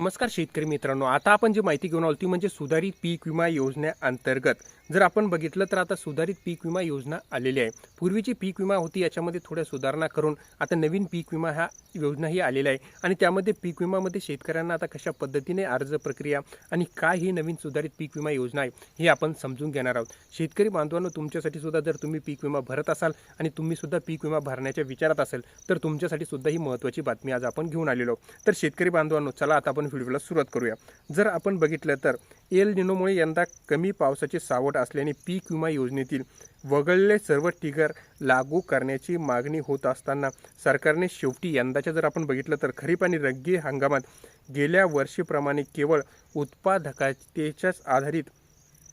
नमस्कार शेतकरी मित्रांनो, आता आपण जी माहिती घेऊन आलो ती म्हणजे सुधारित पीक विमा योजनेअंतर्गत जर आपण बघितलं तर आता सुधारित पीक विमा योजना आलेली आहे. पूर्वीची पीक विमा होती याच्यामध्ये थोड्या सुधारणा करून आता नवीन पीक विमा ह्या योजनाही आलेल्या आहे आणि त्यामध्ये पीक विमामध्ये शेतकऱ्यांना आता कशा पद्धतीने अर्ज प्रक्रिया आणि काय ही नवीन सुधारित पीक विमा योजना आहे हे आपण समजून घेणार आहोत. शेतकरी बांधवांनो, तुमच्यासाठी सुद्धा जर तुम्ही पीक विमा भरत असाल आणि तुम्ही सुद्धा पीक विमा भरण्याच्या विचारात असेल तर तुमच्यासाठी सुद्धा ही महत्त्वाची बातमी आज आपण घेऊन आलेलो. तर शेतकरी बांधवांनो, चला आता आपण व्हिडिओला सुरुवात करूया. जर आपण बघितलं तर एल निनोमुळे यंदा कमी पावसाचे सावट असल्याने पीक विमा योजनेतील वगळले सर्व ट्रिगर लागू करण्याची मागणी होत असताना सरकारने शेवटी यंदाच्या जर आपण बघितलं तर खरीप आणि रब्बी हंगामात गेल्या वर्षीप्रमाणे केवळ उत्पादकतेच्याच आधारित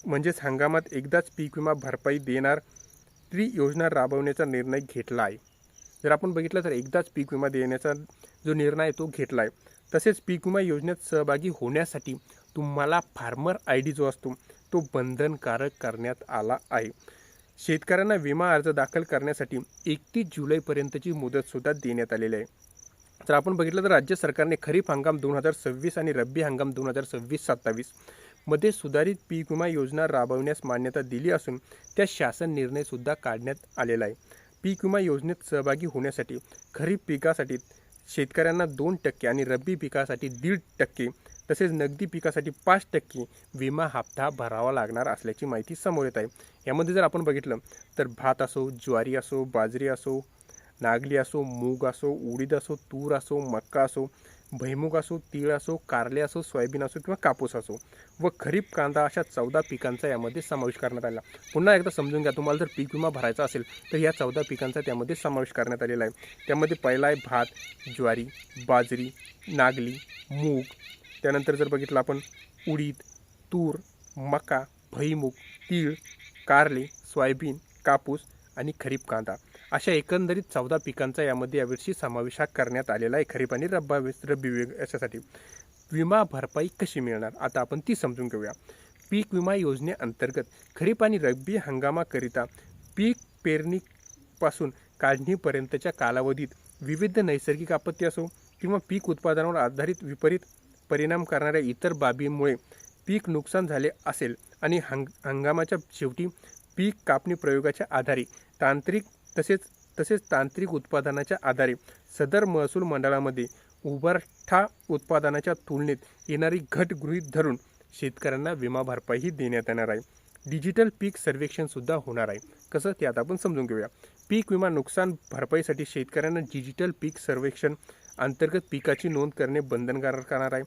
म्हणजेच हंगामात एकदाच पीक विमा भरपाई देणार ती योजना राबवण्याचा निर्णय घेतला आहे. जर आपण बघितलं तर एकदाच पीक विमा देण्याचा जो निर्णय आहे तो घेतला आहे. तसेच पीक विमा योजनेत सहभागी होण्यासाठी तुम्हाला फार्मर आय डी जो असतो तो बंधनकारक करण्यात आला आहे. शेतकऱ्यांना विमा अर्ज दाखल करण्यासाठी 31 जुलैपर्यंतची मुदतसुद्धा देण्यात आलेली आहे. तर आपण बघितलं तर राज्य सरकारने खरीप हंगाम 2026 आणि रब्बी हंगाम 2026-27 मध्ये सुधारित पीक विमा योजना राबवण्यास मान्यता दिली असून त्या शासन निर्णयसुद्धा काढण्यात आलेला आहे. पीक विमा योजनेत सहभागी होण्यासाठी खरीप पिकासाठी शेतकऱ्यांना 2% आणि रब्बी पिकासाठी 1.5% तसेच नगदी पिकासाठी 5% विमा हप्ता भरावा लागणार असल्याची माहिती समोर येत आहे. यामध्ये जर आपण बघितलं तर भात असो, ज्वारी असो, बाजरी असो, नागली असो, मूग असो, उडीद असो, तूर असो, मक्का असो, भुईमूग असो, तीळ असो, कारले असो, सोयाबीन असो किंवा कापूस असो व खरीप कांदा अशा 14 पिकांचा यामध्ये समावेश करण्यात आला. पुन्हा एकदा समजून घ्या, तुम्हाला जर पीक विमा भरायचा असेल तर या 14 पिकांचा त्यामध्ये समावेश करण्यात आलेला आहे. त्यामध्ये पहिला आहे भात, ज्वारी, बाजरी, नागली, मूग. त्यानंतर जर बघितलं आपण उडीद, तूर, मका, भुईमूग, तीळ, कारले, सोयाबीन, कापूस आणि खरीप कांदा अशा एकंदरीत 14 पिकांचा यामध्ये यावर्षी समावेश करण्यात आलेला आहे. खरीप आणि रब्बी याच्यासाठी विमा भरपाई कशी मिळणार आता आपण ती समजून घेऊया. पीक विमा योजनेअंतर्गत खरीप आणि रब्बी हंगामाकरिता पीक पेरणीपासून काढणीपर्यंतच्या कालावधीत विविध नैसर्गिक आपत्ती असो किंवा पीक उत्पादनावर आधारित विपरीत परिणाम करणाऱ्या इतर बाबींमुळे पीक नुकसान झाले असेल आणि हंगामाच्या शेवटी पीक कापणी प्रयोगाच्या आधारे तसेच तांत्रिक उत्पादनाच्या आधारे सदर महसूल मंडळामध्ये उभरठा उत्पादनाच्या तुलनेत येणारी घट गृहीत धरून शेतकऱ्यांना विमा भरपाईही देण्यात येणार आहे. डिजिटल पीक सर्वेक्षणसुद्धा होणार आहे. कसं ते आता आपण समजून घेऊया. पीक विमा नुकसान भरपाईसाठी शेतकऱ्यांना डिजिटल पीक सर्वेक्षण अंतर्गत पिकाची नोंद करणे बंधनकारक करणार आहे.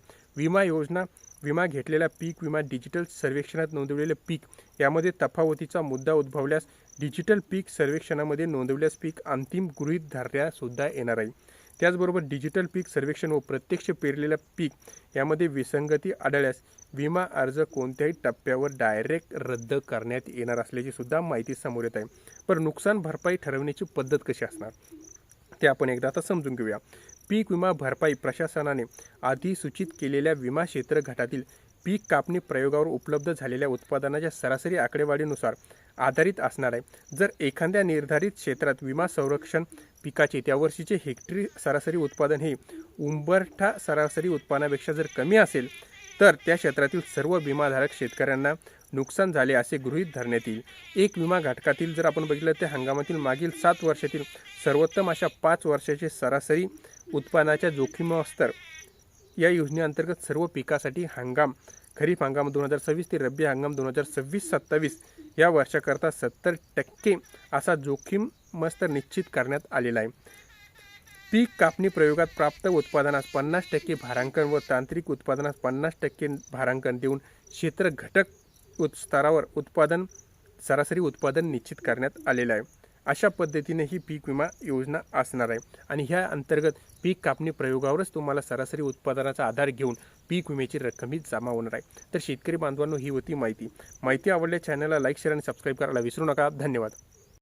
विमा घेतलेला पीक विमा डिजिटल सर्वेक्षणात नोंदवलेले पीक यामध्ये तफावतीचा मुद्दा उद्भवल्यास डिजिटल पीक सर्वेक्षणामध्ये नोंदवल्यास पीक अंतिम गृहीत धरण्यासुद्धा येणार आहे. त्याचबरोबर डिजिटल पीक सर्वेक्षण व प्रत्यक्ष पेरलेल्या पीक यामध्ये विसंगती आढळल्यास विमा अर्ज कोणत्याही टप्प्यावर डायरेक्ट रद्द करण्यात येणार असल्याची सुद्धा माहिती समोर येत आहे. पण नुकसान भरपाई ठरवण्याची पद्धत कशी असणार ते आपण एकदा आता समजून घेऊया. पीक विमा भरपाई प्रशासनाने आधी सूचित केलेल्या विमा क्षेत्र गटातील पीक कापणी प्रयोगावर उपलब्ध झालेल्या उत्पादनाच्या सरासरी आकडेवारीनुसार आधारित असणार आहे. जर एखाद्या निर्धारित क्षेत्रात विमा संरक्षण पिकाचे त्या वर्षीचे हेक्टरी सरासरी उत्पादन हे उंबरठा सरासरी उत्पन्नापेक्षा जर कमी असेल तर त्या क्षेत्रातील सर्व विमाधारक शेतकऱ्यांना नुकसान झाले असे गृहीत धरण्यात येईल. एक विमा घटकातील जर आपण बघितलं तर हंगामातील मागील 7 वर्षातील सर्वोत्तम अशा 5 वर्षाचे सरासरी उत्पन्नाच्या जोखीमस्तर या योजनेअंतर्गत सर्व पिकासाठी खरीप हंगाम 2026 ते रब्बी हंगाम 2026-27 या वर्षाकरता 70% असा जोखीमस्तर निश्चित करण्यात आलेला आहे. पीक कापणी प्रयोगात प्राप्त उत्पादनास 50% भारांकन व तांत्रिक उत्पादनास 50% भारांकन देऊन क्षेत्र घटक स्तरावर सरासरी उत्पादन निश्चित करण्यात आलेलं आहे. अशा पद्धतीने ही पीक विमा योजना असणार आहे आणि ह्या अंतर्गत पीक कापणी प्रयोगावरच तुम्हाला सरासरी उत्पादनाचा आधार घेऊन पीक विम्याची रक्कमही जमा होणार आहे. तर शेतकरी बांधवांनो, ही होती माहिती आवडल्या चॅनलला लाईक, शेअर आणि सबस्क्राईब करायला विसरू नका. धन्यवाद.